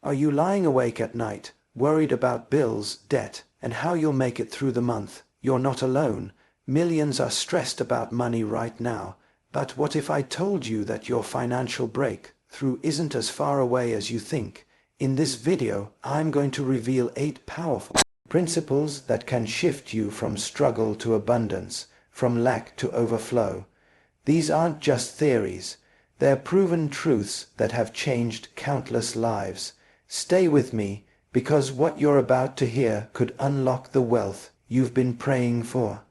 Are you lying awake at night, worried about bills, debt, and how you'll make it through the month? You're not alone. Millions are stressed about money right now. But what if I told you that your financial breakthrough isn't as far away as you think? In this video, I'm going to reveal 8 powerful principles that can shift you from struggle to abundance, from lack to overflow. These aren't just theories. They're proven truths that have changed countless lives. Stay with me, because what you're about to hear could unlock the wealth you've been praying for.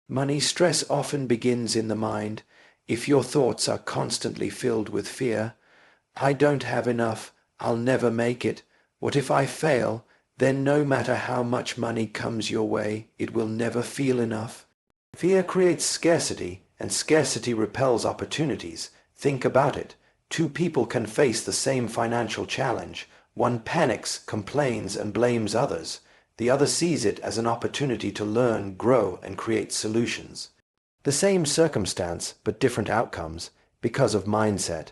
Money stress often begins in the mind. If your thoughts are constantly filled with fear, I don't have enough, I'll never make it, what if I fail, then no matter how much money comes your way, it will never feel enough. Fear creates scarcity, and scarcity repels opportunities. Think about it. 2 people can face the same financial challenge. One panics, complains, and blames others. The other sees it as an opportunity to learn, grow, and create solutions. The same circumstance, but different outcomes, because of mindset.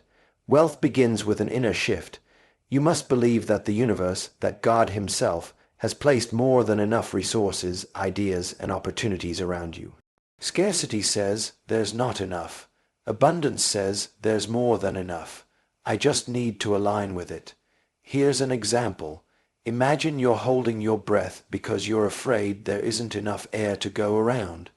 Wealth begins with an inner shift. You must believe that the universe, that God Himself, has placed more than enough resources, ideas, and opportunities around you. Scarcity says there's not enough. Abundance says there's more than enough. I just need to align with it. Here's an example. Imagine you're holding your breath because you're afraid there isn't enough air to go around.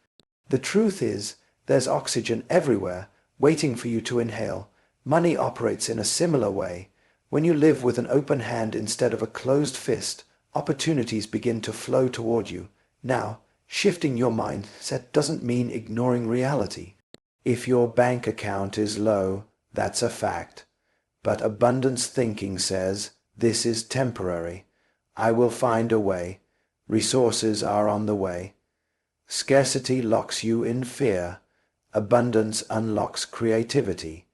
The truth is, there's oxygen everywhere, waiting for you to inhale. Money operates in a similar way. When you live with an open hand instead of a closed fist, opportunities begin to flow toward you. Now, shifting your mindset doesn't mean ignoring reality. If your bank account is low, that's a fact. But abundance thinking says, this is temporary. I will find a way. Resources are on the way. Scarcity locks you in fear. Abundance unlocks creativity.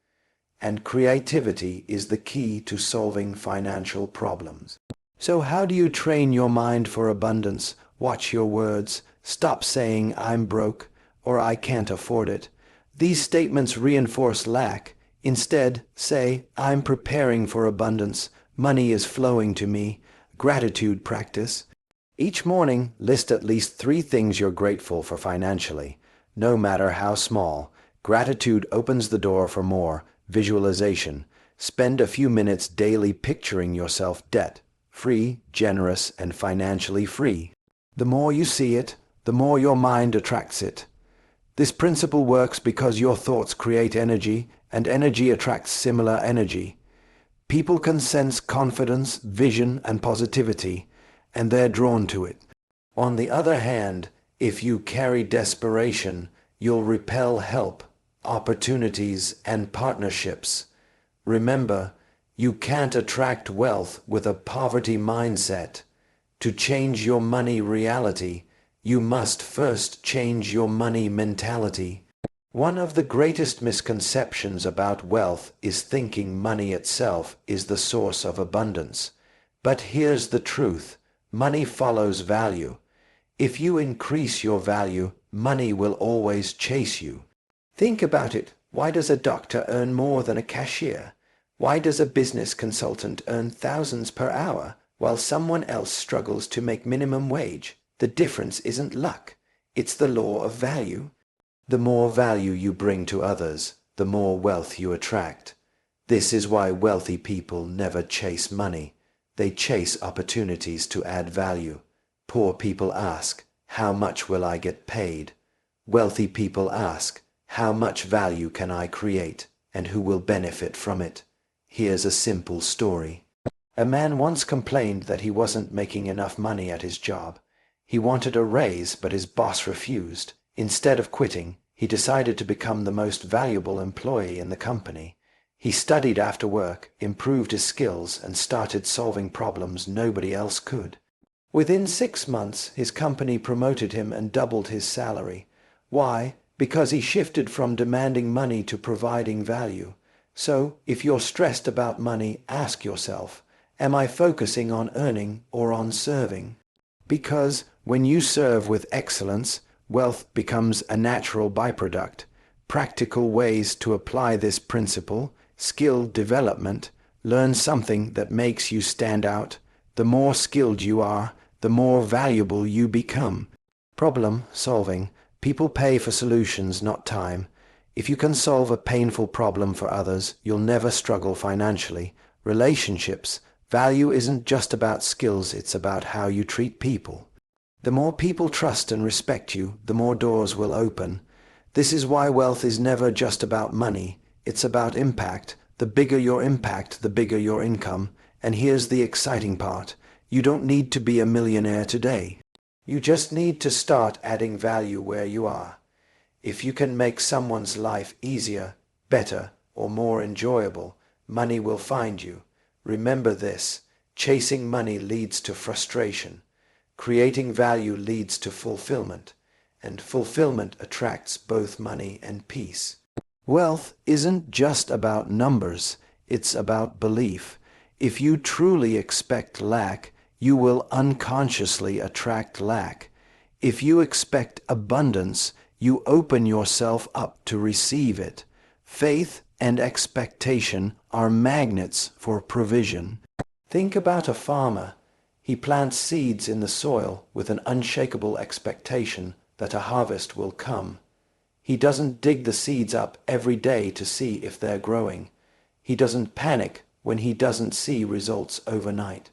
And creativity is the key to solving financial problems. So how do you train your mind for abundance? Watch your words. Stop saying, I'm broke, or I can't afford it. These statements reinforce lack. Instead, say, I'm preparing for abundance. Money is flowing to me. Gratitude practice. Each morning, list at least 3 things you're grateful for financially. No matter how small, gratitude opens the door for more. Visualization. Spend a few minutes daily picturing yourself debt-free, generous, and financially free. The more you see it, the more your mind attracts it. This principle works because your thoughts create energy, and energy attracts similar energy. People can sense confidence, vision, and positivity, and they're drawn to it. On the other hand, if you carry desperation, you'll repel help, opportunities, and partnerships. Remember, you can't attract wealth with a poverty mindset. To change your money reality, you must first change your money mentality. One of the greatest misconceptions about wealth is thinking money itself is the source of abundance. But here's the truth. Money follows value. If you increase your value, money will always chase you. Think about it. Why does a doctor earn more than a cashier? Why does a business consultant earn thousands per hour while someone else struggles to make minimum wage? The difference isn't luck. It's the law of value. The more value you bring to others, the more wealth you attract. This is why wealthy people never chase money. They chase opportunities to add value. Poor people ask, how much will I get paid? Wealthy people ask, how much value can I create, and who will benefit from it? Here's a simple story. A man once complained that he wasn't making enough money at his job. He wanted a raise, but his boss refused. Instead of quitting, he decided to become the most valuable employee in the company. He studied after work, improved his skills, and started solving problems nobody else could. Within 6 months, his company promoted him and doubled his salary. Why? Because he shifted from demanding money to providing value. So, if you're stressed about money, ask yourself, am I focusing on earning or on serving? Because when you serve with excellence, wealth becomes a natural byproduct. Practical ways to apply this principle: skill development. Learn something that makes you stand out. The more skilled you are, the more valuable you become. Problem solving. People pay for solutions, not time. If you can solve a painful problem for others, you'll never struggle financially. Relationships. Value isn't just about skills, it's about how you treat people. The more people trust and respect you, the more doors will open. This is why wealth is never just about money. It's about impact. The bigger your impact, the bigger your income. And here's the exciting part. You don't need to be a millionaire today. You just need to start adding value where you are. If you can make someone's life easier, better, or more enjoyable, money will find you. Remember this. Chasing money leads to frustration. Creating value leads to fulfillment. And fulfillment attracts both money and peace. Wealth isn't just about numbers, it's about belief. If you truly expect lack, you will unconsciously attract lack. If you expect abundance, you open yourself up to receive it. Faith and expectation are magnets for provision. Think about a farmer. He plants seeds in the soil with an unshakable expectation that a harvest will come. He doesn't dig the seeds up every day to see if they're growing. He doesn't panic when he doesn't see results overnight.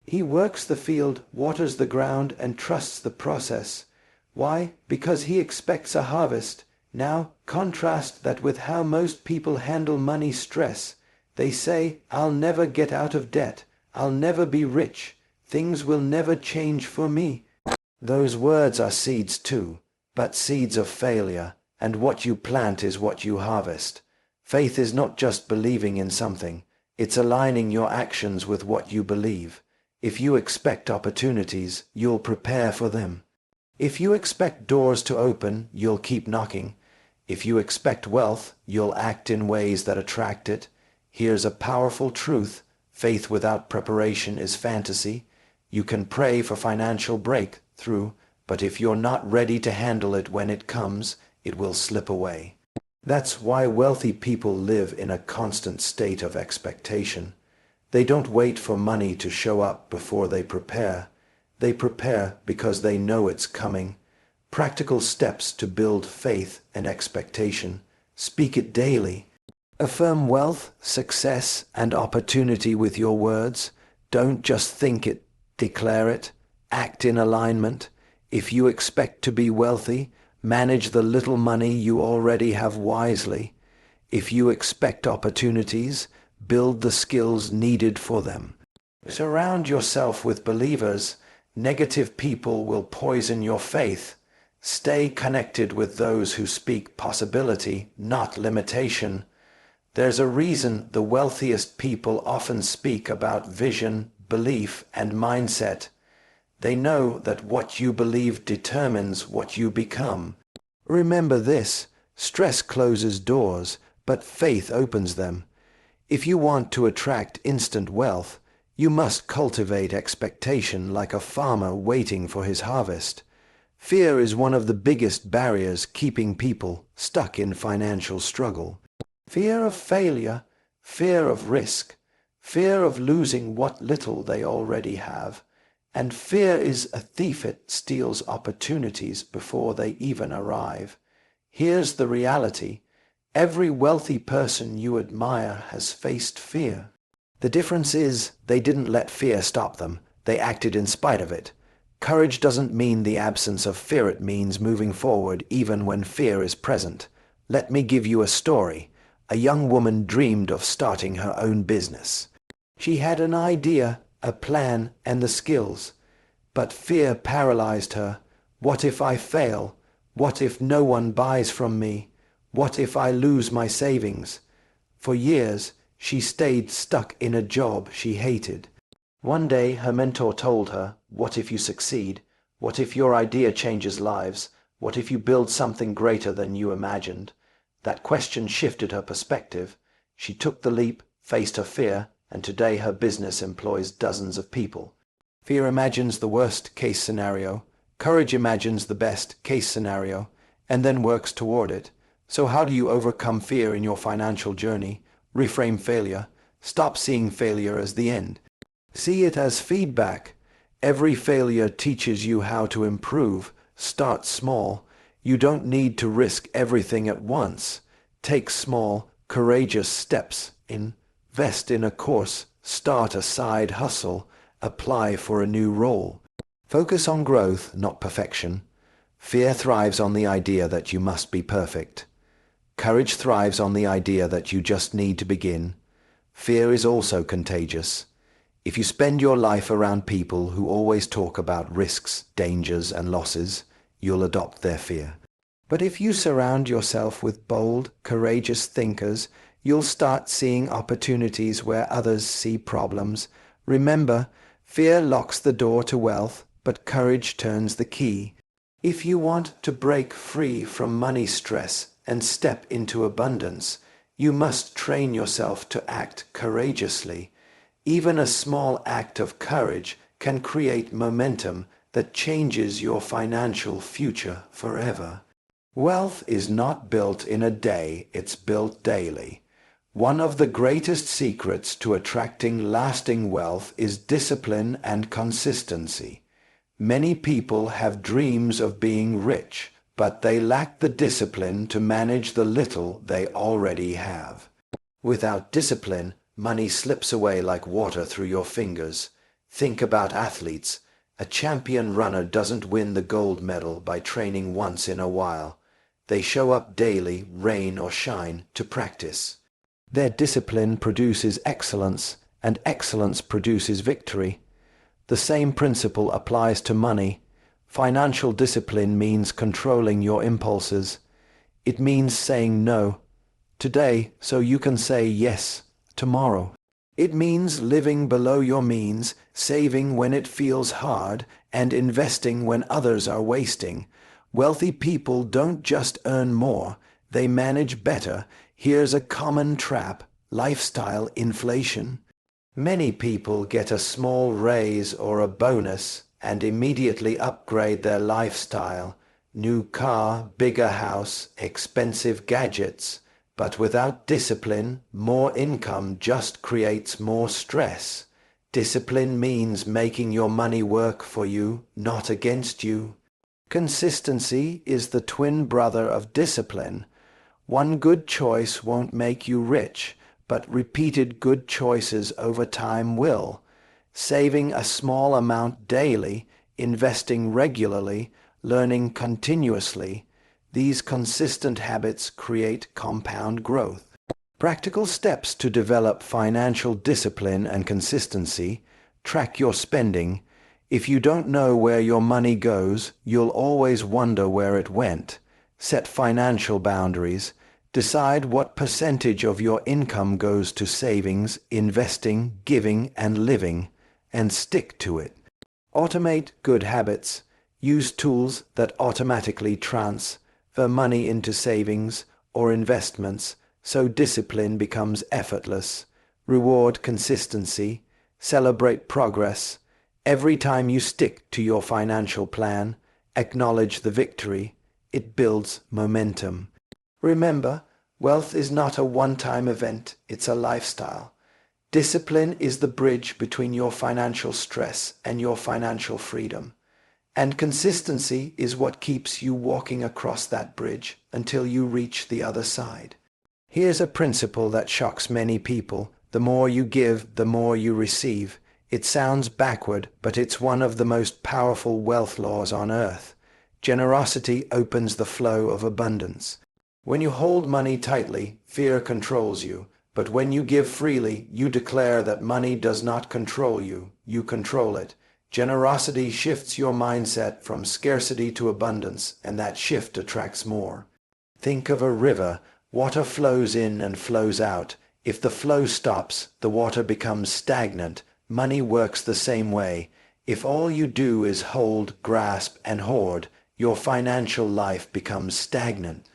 He works the field, waters the ground, and trusts the process. Why? Because he expects a harvest. Now, contrast that with how most people handle money stress. They say, "I'll never get out of debt. I'll never be rich. Things will never change for me." Those words are seeds too, but seeds of failure, and what you plant is what you harvest. Faith is not just believing in something, it's aligning your actions with what you believe. If you expect opportunities, you'll prepare for them. If you expect doors to open, you'll keep knocking. If you expect wealth, you'll act in ways that attract it. Here's a powerful truth. Faith without preparation is fantasy. You can pray for financial breakthrough, but if you're not ready to handle it when it comes, it will slip away. That's why wealthy people live in a constant state of expectation. They don't wait for money to show up before they prepare. They prepare because they know it's coming. Practical steps to build faith and expectation. Speak it daily. Affirm wealth, success, and opportunity with your words. Don't just think it, declare it. Act in alignment. If you expect to be wealthy, manage the little money you already have wisely. If you expect opportunities, build the skills needed for them. Surround yourself with believers. Negative people will poison your faith. Stay connected with those who speak possibility, not limitation. There's a reason the wealthiest people often speak about vision, belief, and mindset. They know that what you believe determines what you become. Remember this, stress closes doors, but faith opens them. If you want to attract instant wealth, you must cultivate expectation like a farmer waiting for his harvest. Fear is one of the biggest barriers keeping people stuck in financial struggle. Fear of failure, fear of risk, fear of losing what little they already have. And fear is a thief. It steals opportunities before they even arrive. Here's the reality. Every wealthy person you admire has faced fear. The difference is they didn't let fear stop them. They acted in spite of it. Courage doesn't mean the absence of fear. It means moving forward even when fear is present. Let me give you a story. A young woman dreamed of starting her own business. She had an idea, a plan, and the skills. But fear paralyzed her. What if I fail? What if no one buys from me? What if I lose my savings? For years, she stayed stuck in a job she hated. One day, her mentor told her, "What if you succeed? What if your idea changes lives? What if you build something greater than you imagined?" That question shifted her perspective. She took the leap, faced her fear, and today her business employs dozens of people. Fear imagines the worst-case scenario. Courage imagines the best-case scenario, and then works toward it. So how do you overcome fear in your financial journey? Reframe failure. Stop seeing failure as the end. See it as feedback. Every failure teaches you how to improve. Start small. You don't need to risk everything at once. Take small, courageous steps. Invest in a course. Start a side hustle. Apply for a new role. Focus on growth, not perfection. Fear thrives on the idea that you must be perfect. Courage thrives on the idea that you just need to begin. Fear is also contagious. If you spend your life around people who always talk about risks, dangers, and losses, you'll adopt their fear. But if you surround yourself with bold, courageous thinkers, you'll start seeing opportunities where others see problems. Remember, fear locks the door to wealth, but courage turns the key. If you want to break free from money stress and step into abundance, you must train yourself to act courageously. Even a small act of courage can create momentum that changes your financial future forever. Wealth is not built in a day, it's built daily. One of the greatest secrets to attracting lasting wealth is discipline and consistency. Many people have dreams of being rich, but they lack the discipline to manage the little they already have. Without discipline, money slips away like water through your fingers. Think about athletes. A champion runner doesn't win the gold medal by training once in a while. They show up daily, rain or shine, to practice. Their discipline produces excellence, and excellence produces victory. The same principle applies to money. Financial discipline means controlling your impulses. It means saying no today so you can say yes tomorrow. It means living below your means, saving when it feels hard, and investing when others are wasting. Wealthy people don't just earn more, they manage better. Here's a common trap: lifestyle inflation. Many people get a small raise or a bonus and immediately upgrade their lifestyle. New car, bigger house, expensive gadgets. But without discipline, more income just creates more stress. Discipline means making your money work for you, not against you. Consistency is the twin brother of discipline. One good choice won't make you rich, but repeated good choices over time will. Saving a small amount daily, investing regularly, learning continuously, these consistent habits create compound growth. Practical steps to develop financial discipline and consistency: track your spending. If you don't know where your money goes, you'll always wonder where it went. Set financial boundaries. Decide what percentage of your income goes to savings, investing, giving, and living, and stick to it. Automate good habits. Use tools that automatically transfer money into savings or investments so discipline becomes effortless. Reward consistency. Celebrate progress. Every time you stick to your financial plan, acknowledge the victory. It builds momentum. Remember, wealth is not a one-time event, it's a lifestyle. Discipline is the bridge between your financial stress and your financial freedom. And consistency is what keeps you walking across that bridge until you reach the other side. Here's a principle that shocks many people: the more you give, the more you receive. It sounds backward, but it's one of the most powerful wealth laws on earth. Generosity opens the flow of abundance. When you hold money tightly, fear controls you. But when you give freely, you declare that money does not control you, you control it. Generosity shifts your mindset from scarcity to abundance, and that shift attracts more. Think of a river. Water flows in and flows out. If the flow stops, the water becomes stagnant. Money works the same way. If all you do is hold, grasp, and hoard, your financial life becomes stagnant.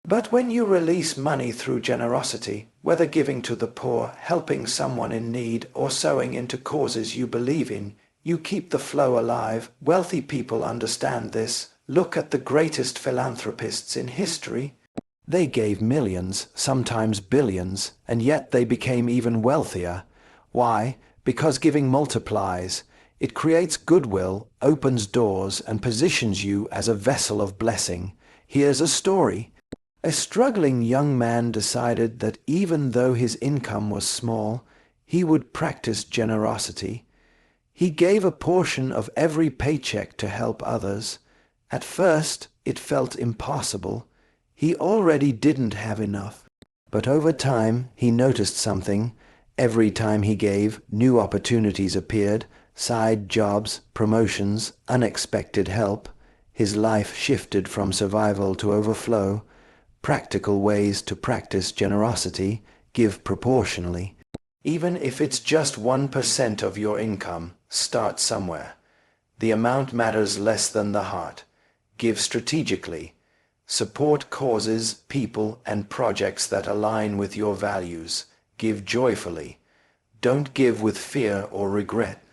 But when you release money through generosity, whether giving to the poor, helping someone in need, or sowing into causes you believe in, you keep the flow alive. Wealthy people understand this. Look at the greatest philanthropists in history. They gave millions, sometimes billions, and yet they became even wealthier. Why? Because giving multiplies. It creates goodwill, opens doors, and positions you as a vessel of blessing. Here's a story. A struggling young man decided that even though his income was small, he would practice generosity. He gave a portion of every paycheck to help others. At first, it felt impossible. He already didn't have enough. But over time, he noticed something. Every time he gave, new opportunities appeared, side jobs, promotions, unexpected help. His life shifted from survival to overflow. Practical ways to practice generosity: give proportionally. Even if it's just 1% of your income, start somewhere. The amount matters less than the heart. Give strategically. Support causes, people, and projects that align with your values. Give joyfully. Don't give with fear or regret.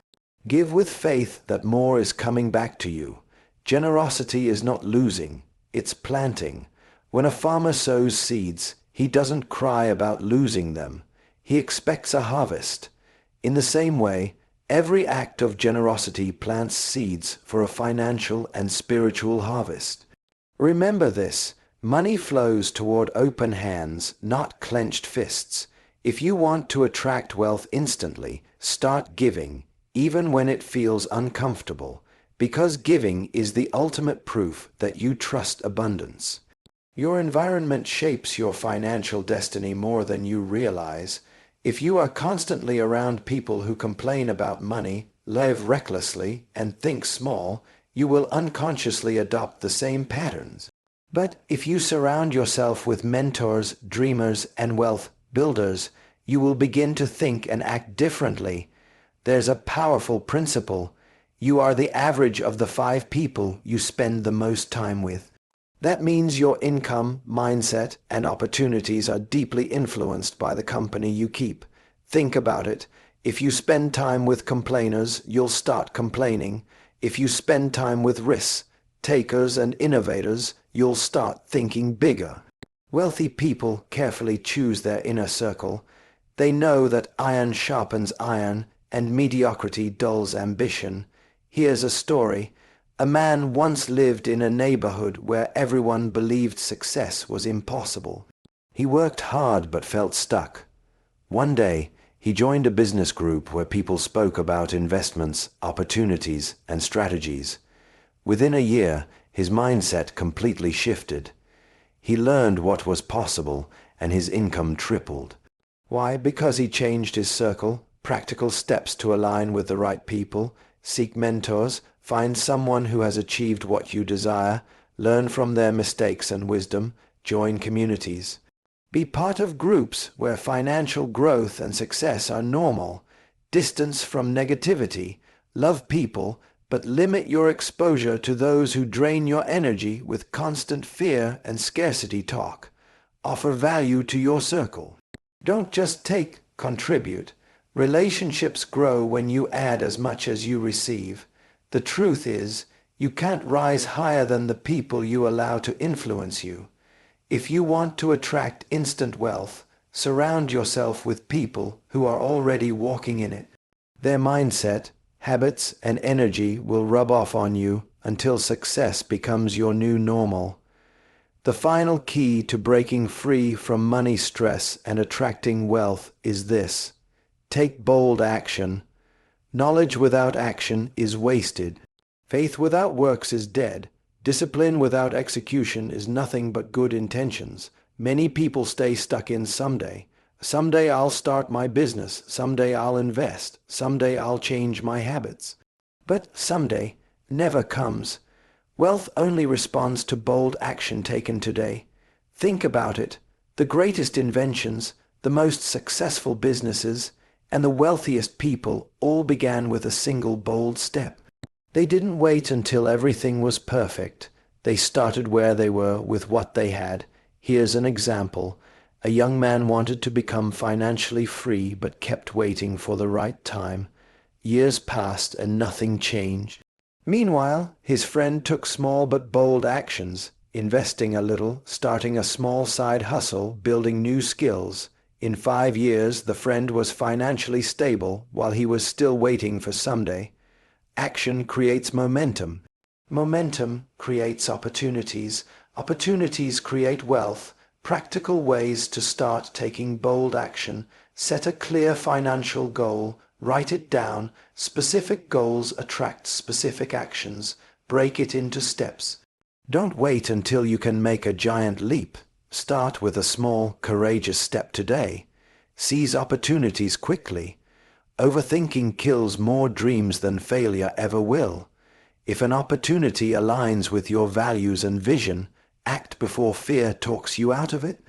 Give with faith that more is coming back to you. Generosity is not losing, it's planting. When a farmer sows seeds, he doesn't cry about losing them. He expects a harvest. In the same way, every act of generosity plants seeds for a financial and spiritual harvest. Remember this: money flows toward open hands, not clenched fists. If you want to attract wealth instantly, start giving, even when it feels uncomfortable, because giving is the ultimate proof that you trust abundance. Your environment shapes your financial destiny more than you realize. If you are constantly around people who complain about money, live recklessly, and think small, you will unconsciously adopt the same patterns. But if you surround yourself with mentors, dreamers, and wealth builders, you will begin to think and act differently. There's a powerful principle. You are the average of the 5 people you spend the most time with. That means your income, mindset, and opportunities are deeply influenced by the company you keep. Think about it. If you spend time with complainers, you'll start complaining. If you spend time with risks takers and innovators, you'll start thinking bigger. Wealthy people carefully choose their inner circle. They know that iron sharpens iron, and mediocrity dulls ambition. Here's a story. A man once lived in a neighborhood where everyone believed success was impossible. He worked hard but felt stuck. One day, he joined a business group where people spoke about investments, opportunities, and strategies. Within a year, his mindset completely shifted. He learned what was possible, and his income tripled. Why? Because he changed his circle, practical steps to align with the right people, seek mentors, find someone who has achieved what you desire, learn from their mistakes and wisdom, join communities. Be part of groups where financial growth and success are normal. Distance from negativity. Love people, but limit your exposure to those who drain your energy with constant fear and scarcity talk. Offer value to your circle. Don't just take, contribute. Relationships grow when you add as much as you receive. The truth is, you can't rise higher than the people you allow to influence you. If you want to attract instant wealth, surround yourself with people who are already walking in it. Their mindset, habits, and energy will rub off on you until success becomes your new normal. The final key to breaking free from money stress and attracting wealth is this: take bold action. Knowledge without action is wasted. Faith without works is dead. Discipline without execution is nothing but good intentions. Many people stay stuck in someday. Someday I'll start my business. Someday I'll invest. Someday I'll change my habits. But someday never comes. Wealth only responds to bold action taken today. Think about it. The greatest inventions, the most successful businesses, and the wealthiest people all began with a single bold step. They didn't wait until everything was perfect. They started where they were with what they had. Here's an example. A young man wanted to become financially free but kept waiting for the right time. Years passed and nothing changed. Meanwhile, his friend took small but bold actions. Investing a little, starting a small side hustle, building new skills. In 5 years, the friend was financially stable while he was still waiting for someday. Action creates momentum. Momentum creates opportunities. Opportunities create wealth. Practical ways to start taking bold action. Set a clear financial goal. Write it down. Specific goals attract specific actions. Break it into steps. Don't wait until you can make a giant leap. Start with a small, courageous step today. Seize opportunities quickly. Overthinking kills more dreams than failure ever will. If an opportunity aligns with your values and vision, act before fear talks you out of it.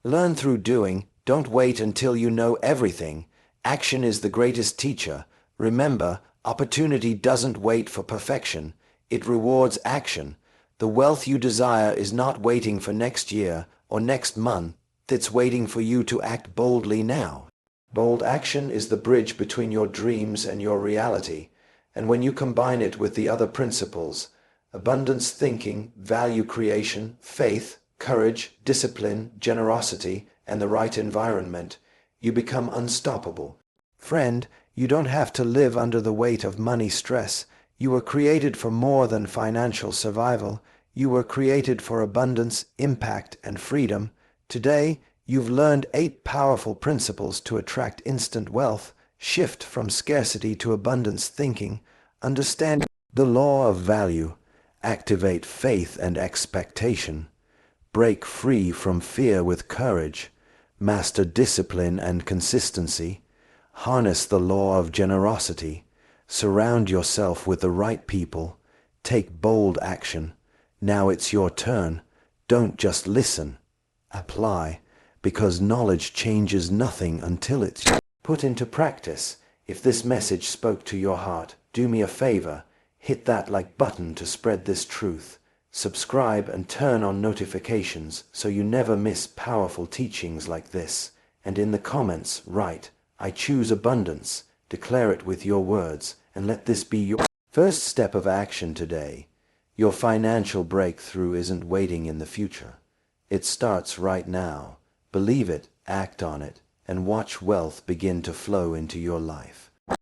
Learn through doing. Don't wait until you know everything. Action is the greatest teacher. Remember, opportunity doesn't wait for perfection. It rewards action. The wealth you desire is not waiting for next year or next month. It's waiting for you to act boldly now. Bold action is the bridge between your dreams and your reality. And when you combine it with the other principles, abundance thinking, value creation, faith, courage, discipline, generosity, and the right environment, you become unstoppable. Friend, you don't have to live under the weight of money stress. You were created for more than financial survival. You were created for abundance, impact, and freedom. Today, you've learned 8 powerful principles to attract instant wealth, shift from scarcity to abundance thinking, understand the law of value, activate faith and expectation, break free from fear with courage, master discipline and consistency, harness the law of generosity, surround yourself with the right people, take bold action. Now it's your turn. Don't just listen. Apply, because knowledge changes nothing until it's put into practice. If this message spoke to your heart, do me a favor. Hit that like button to spread this truth. Subscribe and turn on notifications so you never miss powerful teachings like this. And in the comments, write, I choose abundance. Declare it with your words, and let this be your first step of action today. Your financial breakthrough isn't waiting in the future. It starts right now. Believe it, act on it, and watch wealth begin to flow into your life.